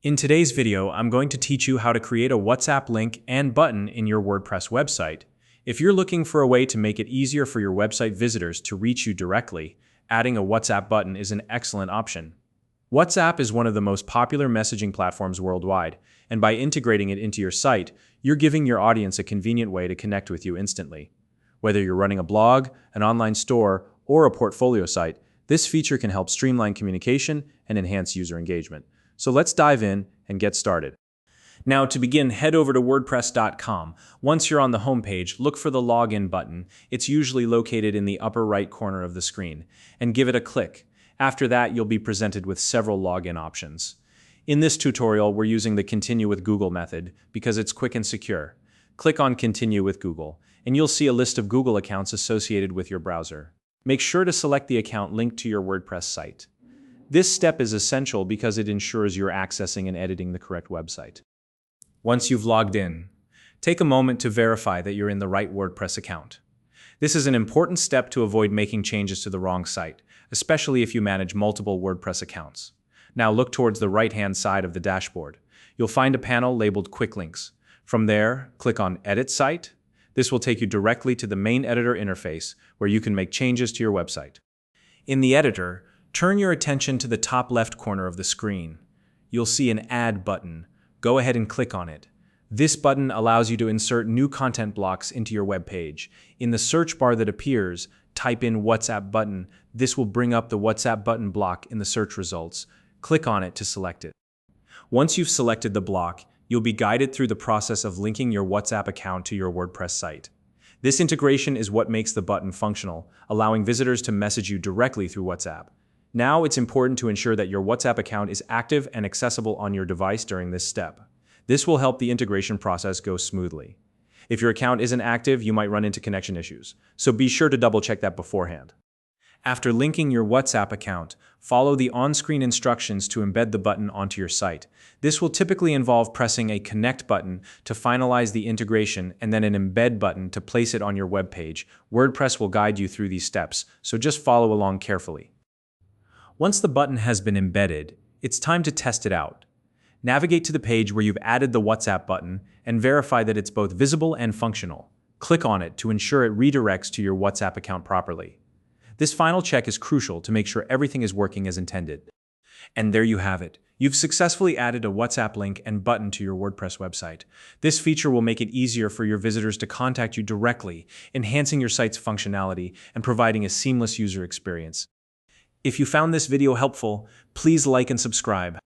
In today's video, I'm going to teach you how to create a WhatsApp link and button in your WordPress website. If you're looking for a way to make it easier for your website visitors to reach you directly, adding a WhatsApp button is an excellent option. WhatsApp is one of the most popular messaging platforms worldwide, and by integrating it into your site, you're giving your audience a convenient way to connect with you instantly. Whether you're running a blog, an online store, or a portfolio site, this feature can help streamline communication and enhance user engagement. So let's dive in and get started. Now, to begin, head over to WordPress.com. Once you're on the homepage, look for the login button. It's usually located in the upper right corner of the screen, and give it a click. After that, you'll be presented with several login options. In this tutorial, we're using the Continue with Google method because it's quick and secure. Click on Continue with Google, and you'll see a list of Google accounts associated with your browser. Make sure to select the account linked to your WordPress site. This step is essential because it ensures you're accessing and editing the correct website. Once you've logged in, take a moment to verify that you're in the right WordPress account. This is an important step to avoid making changes to the wrong site, especially if you manage multiple WordPress accounts. Now look towards the right-hand side of the dashboard. You'll find a panel labeled Quick Links. From there, click on Edit Site. This will take you directly to the main editor interface where you can make changes to your website. In the editor, turn your attention to the top left corner of the screen. You'll see an Add button. Go ahead and click on it. This button allows you to insert new content blocks into your web page. In the search bar that appears, type in WhatsApp button. This will bring up the WhatsApp button block in the search results. Click on it to select it. Once you've selected the block, you'll be guided through the process of linking your WhatsApp account to your WordPress site. This integration is what makes the button functional, allowing visitors to message you directly through WhatsApp. Now it's important to ensure that your WhatsApp account is active and accessible on your device during this step. This will help the integration process go smoothly. If your account isn't active, you might run into connection issues, so be sure to double-check that beforehand. After linking your WhatsApp account, follow the on-screen instructions to embed the button onto your site. This will typically involve pressing a Connect button to finalize the integration and then an Embed button to place it on your web page. WordPress will guide you through these steps, so just follow along carefully. Once the button has been embedded, it's time to test it out. Navigate to the page where you've added the WhatsApp button and verify that it's both visible and functional. Click on it to ensure it redirects to your WhatsApp account properly. This final check is crucial to make sure everything is working as intended. And there you have it. You've successfully added a WhatsApp link and button to your WordPress website. This feature will make it easier for your visitors to contact you directly, enhancing your site's functionality and providing a seamless user experience. If you found this video helpful, please like and subscribe.